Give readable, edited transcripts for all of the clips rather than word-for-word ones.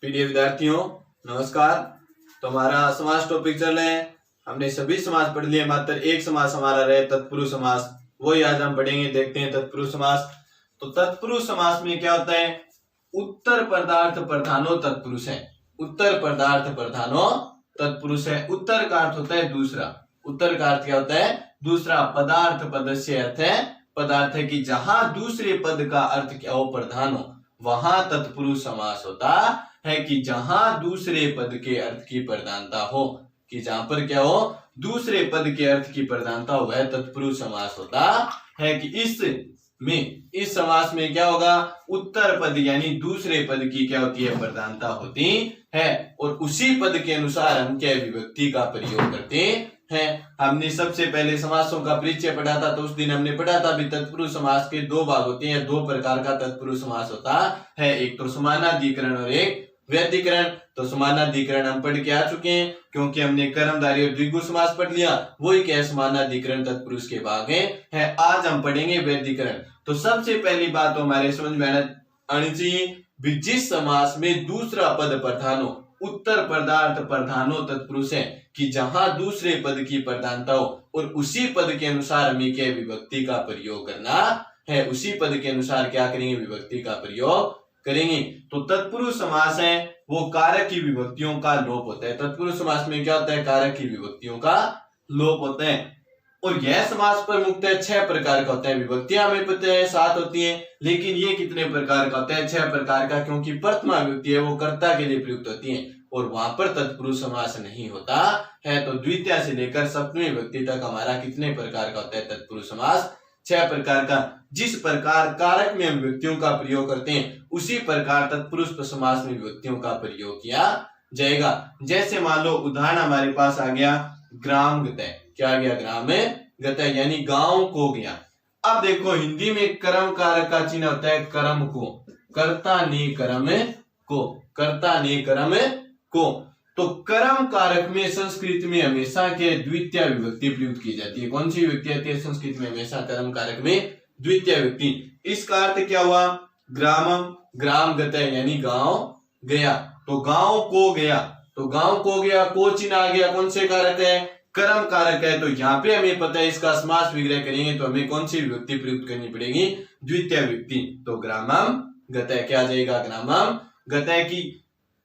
प्रिय विद्यार्थियों नमस्कार। तो हमारा समास टॉपिक चल रहे हैं। हमने सभी समास पढ़ लिए, मात्र एक समास हमारा रहे तत्पुरुष समास, वही आज हम पढ़ेंगे। देखते हैं तत्पुरुष समास। तो तत्पुरुष समास में क्या होता है? उत्तर पदार्थ प्रधानो तत्पुरुष है। उत्तर पदार्थ प्रधानो तत्पुरुष है। उत्तर का अर्थ होता है दूसरा। उत्तर का अर्थ क्या होता है? दूसरा। पदार्थ पद से अर्थ है पदार्थ है कि जहां दूसरे पद का अर्थ क्या हो, प्रधान हो, वहां तत्पुरुष समास होता है कि जहां दूसरे पद के अर्थ की प्रधानता हो, कि जहां पर क्या हो, दूसरे पद के अर्थ की प्रधानता हो, वह तत्पुरुष समास होता है। कि इस समास में क्या होगा? उत्तर पद यानी दूसरे पद की क्या होती है? प्रधानता होती है। और उसी पद के अनुसार हम क्या विभक्ति का प्रयोग करते हैं। हमने सबसे पहले समासों का परिचय पढ़ा था, तो उस दिन हमने पढ़ा था भी तत्पुरुष समास के दो भाग होते हैं, दो प्रकार का तत्पुरुष समास होता है, एक तो समानाधिकरण और एक व्यतिकरण। तो समानाधिकरण हम पढ़ के आ चुके हैं, क्योंकि हमने कर्मधारय और द्विगु समास पढ़ लिया, वही क्या समानाधिकरण तत्पुरुष के भाग है। आज हम पढ़ेंगे व्यतिकरण। तो सबसे पहली बात तो हमारे समझ में आनी चाहिए, जिस समास में दूसरा पद प्रधान हो, उत्तर पदार्थ प्रधानो तत्पुरुष है, कि जहां दूसरे पद की प्रधानता हो और उसी पद के अनुसार हमें क्या विभक्ति का प्रयोग करना है। उसी पद के अनुसार क्या करेंगे? विभक्ति का प्रयोग करेंगे। तो तत्पुरुष समास है वो कारक की विभक्तियों का लोप होता है। तत्पुरुष समास में क्या होता है? कारक की विभक्तियों का लोप होता है। और यह समास पर मुख्यतः 6 प्रकार का होता है। विभक्तियां हमें पता है 7 होती हैं, लेकिन ये कितने प्रकार का होता है? 6 प्रकार का, क्योंकि प्रथमा विभक्ति है वो कर्ता के लिए प्रयुक्त होती है और वहां पर तत्पुरुष समास नहीं होता है। तो द्वितीय से लेकर सप्तमी विभक्ति तक हमारा कितने प्रकार का होता है? तत्पुरुष समास 6 प्रकार का। जिस प्रकार कारक में हम विभक्तियों का प्रयोग करते हैं, उसी प्रकार तत्पुरुष समास में विभक्तियों का प्रयोग किया जाएगा। जैसे मान लो उदाहरण हमारे पास आ गया ग्राम गतय। क्या आ गया? ग्राम गतय यानी गांव को गया। अब देखो हिंदी में कर्म कारक का चिन्ह होता है कर्म को, कर्ता ने कर्म को, कर्ता ने कर्म को। तो कर्म कारक में संस्कृत में हमेशा के द्वितीय विभक्ति प्रयुक्त की जाती है। कौन सी विभक्ति आती है संस्कृत में? हमेशा कर्म कारक में द्वितीय विभक्ति। इसका अर्थ क्या हुआ? ग्रामम, ग्राम गतय यानी गांव गया। तो गांव को गया, तो गांव को गया, को चिन्ह आ गया, कौन से कारक है? कर्म कारक है। तो यहाँ पे हमें पता है इसका समास विग्रह करेंगे तो हमें कौन सी विभक्ति प्रयुक्त करनी पड़ेगी? द्वितीय विभक्ति। तो ग्रामम गतय क्या आ जाएगा? ग्रामम गतय। की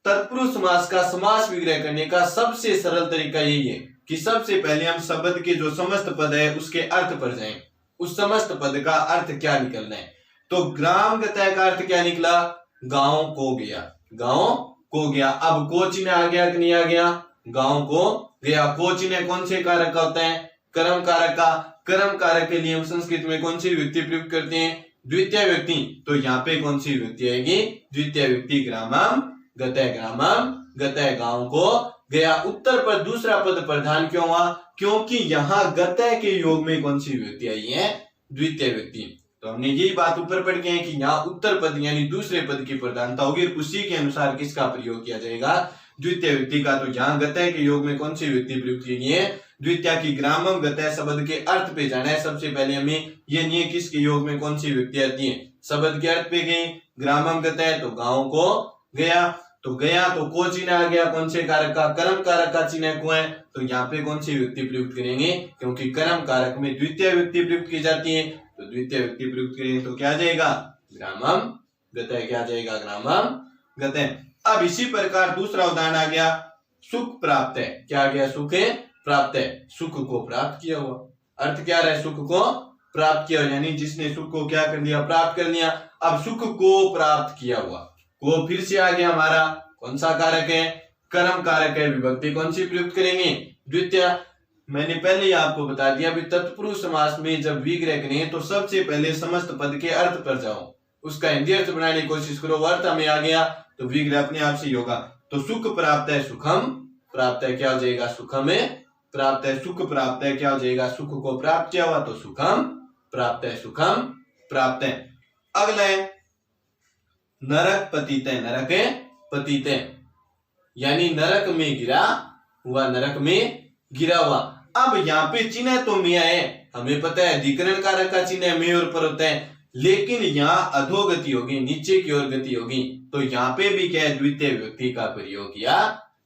तत्पुरुष समास का समास विग्रह करने का सबसे सरल तरीका यही है कि सबसे पहले हम शब्द के जो समस्त पद है उसके अर्थ पर जाएं। उस समस्त पद का अर्थ क्या निकलना है? तो ग्राम गतय का अर्थ क्या निकला? गांव को गया, गांव को गया। अब को चिन्ह आ गया कि नहीं आ गया? गांव को गया। को चिन्ह कौन से कारक का होता है? कर्म कारक का। कर्म कारक के लिए हम संस्कृत में कौन सी विभक्ति प्रयुक्त करते हैं? द्वितीय विभक्ति। तो यहाँ पे कौन सी विभक्ति आएगी? द्वितीय विभक्ति। ग्रामम गतय, ग्रामम गतय गांव को गया। उत्तर पर दूसरा पद प्रधान क्यों हुआ? क्योंकि यहाँ गतय के योग में कौन सी विभक्ति आई है? द्वितीय विभक्ति। तो हमने यही बात ऊपर पढ़ के हैं कि यहाँ उत्तर पद यानी दूसरे पद की प्रधानता होगी, उसी के अनुसार किसका प्रयोग किया जाएगा? द्वितीय विभक्ति का। तो यहाँ गतय के योग में कौन सी विभक्ति प्रयुक्त की गई है? द्वितीय की। ग्रामम गतय शब्द के अर्थ पे जाना है। सबसे पहले हमें ये नहीं है किसके योग में कौन सी विभक्ति आती है, शब्द के अर्थ पे गई। ग्रामम गतय तो गांव को गया, तो गया तो को चिन्ह आ गया, कौन से कारक का? कर्म कारक का चिन्ह को है। तो यहाँ पे कौन सी विभक्ति प्रयुक्त करेंगे? क्योंकि कर्म कारक में द्वितीय विभक्ति प्रयुक्त की जाती है, तो द्वितीय विभक्ति प्रयुक्त करेंगे तो क्या जाएगा? ग्रामम गतय। क्या जाएगा? ग्रामम गतय। अब इसी प्रकार दूसरा उदाहरण आ गया सुख प्राप्त है। क्या आ गया? सुख प्राप्त है, सुख को प्राप्त किया हुआ। अर्थ क्या रहा है? सुख को प्राप्त किया, यानी जिसने सुख को क्या कर लिया? प्राप्त कर लिया। अब सुख को प्राप्त किया हुआ, को फिर से आ गया हमारा कौन सा कारक है? कर्म कारक है। विभक्ति कौन सी प्रयुक्त करेंगे? द्वितीय। मैंने पहले ही आपको बता दिया भी तत्पुरुष समास में जब विग्रह करें तो सबसे पहले समस्त पद के अर्थ पर जाओ, उसका हिंदी अर्थ बनाने की कोशिश करो। अर्थ हमें आ गया तो विग्रह अपने आप से ही होगा। तो सुख प्राप्त है, सुखम प्राप्त है। क्या हो जाएगा? सुखम प्राप्त है, सुख प्राप्त है। क्या हो जाएगा? सुख को प्राप्त किया हुआ तो सुखम प्राप्त है, सुखम प्राप्त है। अगला है नरक पतित है। नरक पतित है यानी नरक में गिरा हुआ, नरक में गिरा हुआ। अब यहाँ पे चिन्ह तो मिया है, हमें पता है अधिकरण कारक का चिन्ह में और पर होता है। लेकिन यहाँ अधोगति होगी, नीचे की ओर गति होगी, तो यहाँ पे भी क्या है, द्वितीय विभक्ति का प्रयोग किया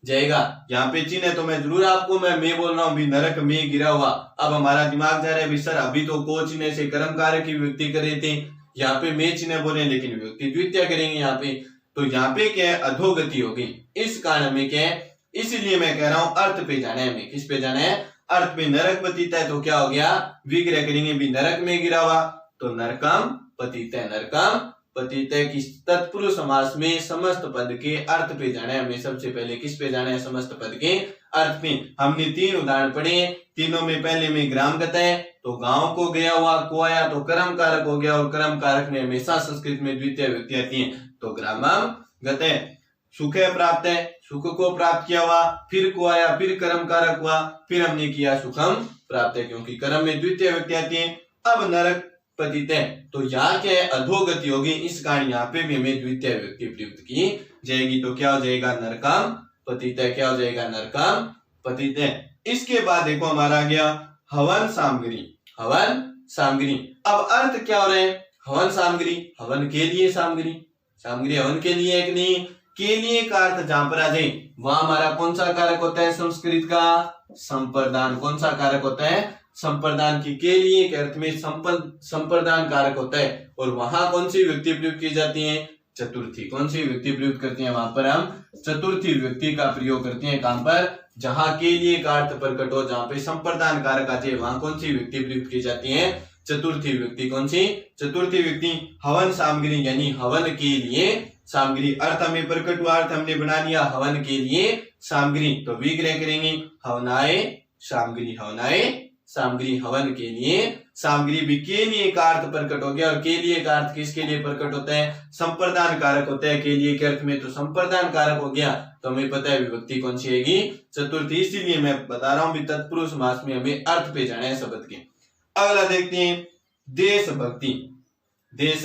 जाएगा। यहाँ पे चिन्ह है तो मैं जरूर आपको मैं बोल रहा हूँ भी नरक में गिरा हुआ। अब हमारा दिमाग जा रहा है भी सर अभी तो को चिन्ह से कर्म कारक की विभक्ति कर रहे थे, यहाँ पे मैं चिन्ह बोले लेकिन विभक्ति द्वितीय करेंगे यहाँ पे, तो यहाँ पे क्या है, अधोगति होगी। इस कारण में क्या है, इसलिए मैं कह रहा हूं अर्थ पे जाना है, हमें किस पे जाना है, अर्थ पे। नरक पतित है तो क्या हो गया, विग्रह करेंगे भी नरक में गिरा हुआ, तो नरकम पतित है, नरकम पतित है। कि तत्पुरुष समास में समस्त पद के अर्थ पे जाना है हमें। सबसे पहले किस पे जाना है, समस्त पद के अर्थ पे। हमने 3 उदाहरण पढ़े, तीनों में पहले में ग्राम गत है, तो गांव को गया हुआ, को आया तो कर्म कारक हो गया, और कर्म कारक में हमेशा संस्कृत में द्वितीय विभक्ति आती है, तो ग्रामम गत है। सुख प्राप्त है, सुख को प्राप्त किया हुआ, फिर को आया, फिर कर्म कारक हुआ, फिर हमने किया सुखम प्राप्त है, क्योंकि कर्म में द्वितीय विभक्ति आती है। अब नरक पतित है, तो यहाँ क्या है, अधोगति होगी, इस कारण यहाँ पे भी हमें द्वितीय विभक्ति प्रयुक्त की जाएगी, तो क्या हो जाएगा, नरकम पतित है। क्या हो जाएगा, नरकम पतित है। इसके बाद देखो हमारा आ गया हवन सामग्री, हवन सामग्री। अब अर्थ क्या हो रहे हैं, हवन सामग्री, हवन के लिए सामग्री, सामग्री हवन के लिए एक नहीं, के लिए का अर्थ जहां पर आ जाए वहां हमारा कौन सा कारक होता है, संस्कृत का संप्रदान। कौन सा कारक होता है, संप्रदान। की के लिए के अर्थ में संप्रदान कारक होता है, और वहां कौन सी विभक्ति प्रयुक्त की जाती है, चतुर्थी। कौन सी विभक्ति प्रयुक्त करते हैं, वहां पर हम चतुर्थी विभक्ति का प्रयोग करते हैं। काम पर जहां के लिए का अर्थ प्रकट हो, जहां पे संप्रदान कारक आते हैं, वहां कौन सी विभक्ति प्रयुक्त की जाती है, चतुर्थी विभक्ति। कौन सी, चतुर्थी विभक्ति। हवन सामग्री यानी हवन के लिए सामग्री। अर्थ हमें प्रकट हुआ, अर्थ हमने बना लिया, हवन के लिए सामग्री, तो विग्रह करेंगे हवनाए सामग्री, हवनाए सामग्री, हवन के लिए सामग्री। भी के लिए का अर्थ प्रकट हो गया, और के लिए का अर्थ किसके लिए प्रकट होता है, संप्रदान कारक होता है के लिए के अर्थ में, तो संप्रदान कारक हो गया, तो हमें पता है विभक्ति कौन सी आएगी, चतुर्थी। इसीलिए मैं बता रहा हूं तत्पुरुष समास में हमें अर्थ पे जाना है शब्द के। अगला देखते हैं देशभक्ति, देश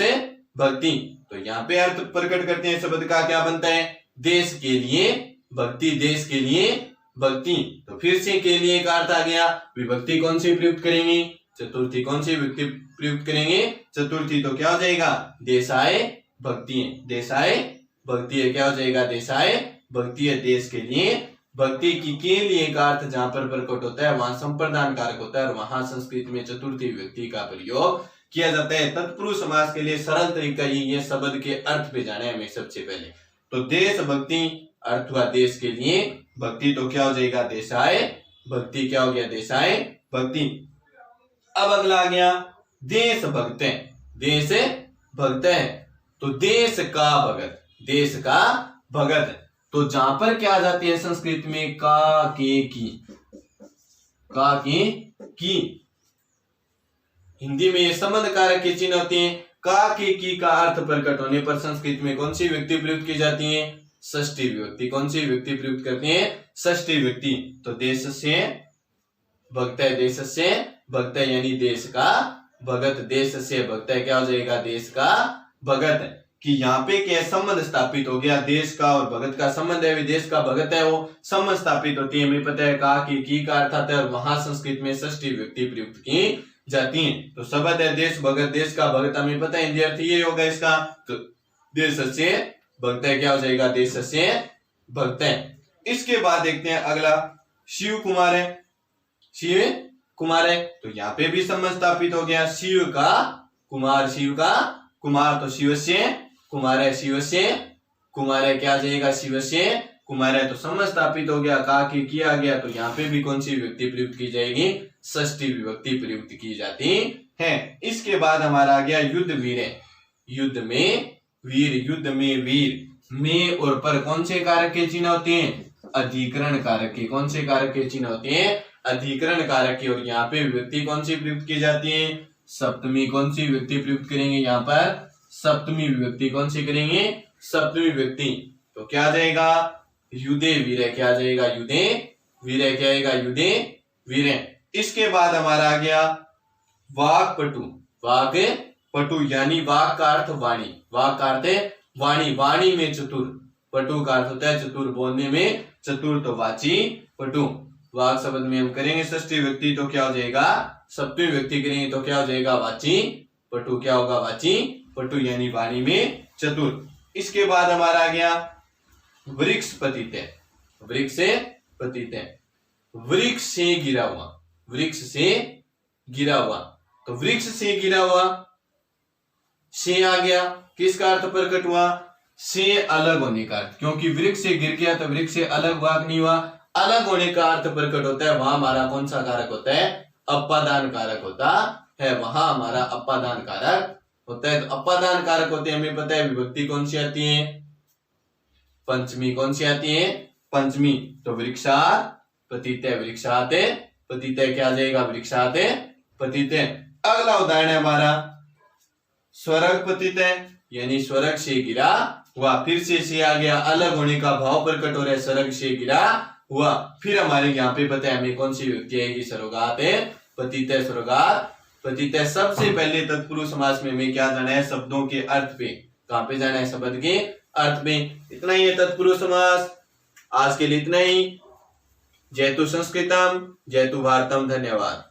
भक्ति, तो यहाँ पे अर्थ प्रकट करते हैं शब्द का, क्या बनता है, देश के लिए भक्ति, देश के लिए भक्ति। तो फिर से के लिए का अर्थ आ गया, विभक्ति कौन सी प्रयुक्त करेंगे, चतुर्थी। कौन सी विभक्ति प्रयुक्त करेंगे, चतुर्थी, तो क्या हो जाएगा, देशाय भक्ति है, देशाय भक्ति है। क्या हो जाएगा, देशाय भक्ति है, देश के लिए भक्ति। की के लिए का अर्थ जहां पर प्रकट होता है वहां संप्रदान कारक होता है, और वहां संस्कृत में चतुर्थी विभक्ति का प्रयोग किया जाता है। तत्पुरुष समास के लिए सरल तरीका ये शब्द के अर्थ पे जाना है हमें सबसे पहले। तो देश भक्ति अर्थ हुआ देश के लिए भक्ति, तो क्या हो जाएगा, देशाय भक्ति। क्या हो गया, देशाय भक्ति। अब अगला आ गया देश भक्त है, देश भक्त है, तो देश का भगत, देश का भगत। तो जहां पर क्या आ जाती है संस्कृत में, का के की, का के की। हिंदी में ये संबंध कारक के चिन्ह होते हैं। का के की का अर्थ प्रकट होने पर संस्कृत में कौन सी विभक्ति प्रयुक्त की जाती है, षष्ठी विभक्ति। कौन सी विभक्ति प्रयुक्त करते हैं, षष्ठी विभक्ति। तो देश से भक्त है, देश से भक्त है यानी देश का भगत, देश से भक्त है। क्या हो जाएगा, देश का भगत। कि यहाँ पे क्या संबंध स्थापित हो गया, देश का और भगत का संबंध है, देश का भगत है वो संबंध स्थापित होती है। हमें पता है का की का अर्थ आता है, और वहां संस्कृत में षष्ठी विभक्ति प्रयुक्त की जाती है। तो शब्द है देश भगत, देश का भगत, हमें पता है हिंदी अर्थ ये होगा इसका, तो देश से भक्त है। क्या हो जाएगा, देश से भक्त है। इसके बाद देखते हैं अगला शिव कुमार है, शिव कुमार है, तो यहाँ पे भी संबंध स्थापित हो गया, शिव का कुमार, शिव का कुमार, तो शिव से कुमार है, शिव से कुमार है। क्या जाएगा, शिव से कुमार है, तो संबंध स्थापित हो गया, का की किया गया, तो यहाँ पे भी कौन सी विभक्ति प्रयुक्त की जाएगी, षष्ठी विभक्ति प्रयुक्त की जाती है। इसके बाद हमारा आ गया युद्ध वीर है, युद्ध में वीर, युद्ध में वीर। में और पर कौन से कारक के चिन्ह होते हैं, अधिकरण कारक के। कौन से कारक के चिन्ह होते हैं, अधिकरण कारक के। और यहाँ पे विभक्ति कौन सी प्रयुक्त की जाती है, सप्तमी। कौन सी विभक्ति प्रयुक्त करेंगे, यहाँ पर सप्तमी विभक्ति। कौन सी करेंगे, सप्तमी विभक्ति। तो क्या आ जाएगा, युदे वीर। क्या आ जाएगा, युदे वीर। क्या आएगा, युदे वीर। इसके बाद हमारा आ गया वाक्पटु, वाक्पटु यानी वाक का अर्थ वाणी, वाक का अर्थ वाणी, वाणी में चतुर, पटु का अर्थ होता है चतुर, बोलने में चतुर, तो वाची पटु। वाक शब्द में हम करेंगे षष्ठी व्यक्ति, तो क्या हो जाएगा, सप्तमी व्यक्ति करेंगे तो क्या हो जाएगा, वाची पटु क्या होगा वाची पटु यानी वाणी में चतुर। इसके बाद हमारा आ गया वृक्ष पतिते। वृक्ष से पतिते, वृक्ष से गिरा हुआ, वृक्ष से गिरा हुआ। तो वृक्ष से गिरा हुआ से आ गया, किसका अर्थ प्रकट हुआ? से अलग होने का अर्थ, क्योंकि वृक्ष से गिर गया तो वृक्ष से अलग हुआ नहीं हुआ, अलग होने का अर्थ प्रकट होता है। वहां हमारा कौन सा कारक होता है? अपादान कारक होता है, वहां हमारा अपादान कारक होता है। तो अपादान कारक होते हैं, हमें पता है विभक्ति कौन सी आती है? पंचमी। कौन सी आती है? पंचमी। तो वृक्षात पतिते, वृक्षाते पतिते क्या आ जाएगा? वृक्षाते पतिते। अगला उदाहरण है हमारा स्वर्ग पतिते, यानी स्वर्ग से गिरा हुआ। फिर से आ गया, अलग होने का भाव प्रकट हो रहा है, स्वर्ग से गिरा हुआ। फिर हमारे यहाँ पे पता है हमें कौन सी विभक्ति आएगी? सर्वगाते पतिते, सर्वगात पतिते। सबसे पहले तत्पुरुष समास में हमें क्या जाना है? शब्दों के अर्थ पे। कहां पे जाना है? शब्द के अर्थ पे। इतना ही है तत्पुरुष समास। आज के लिए इतना ही। जयतु संस्कृतम जयतु भारतम। धन्यवाद।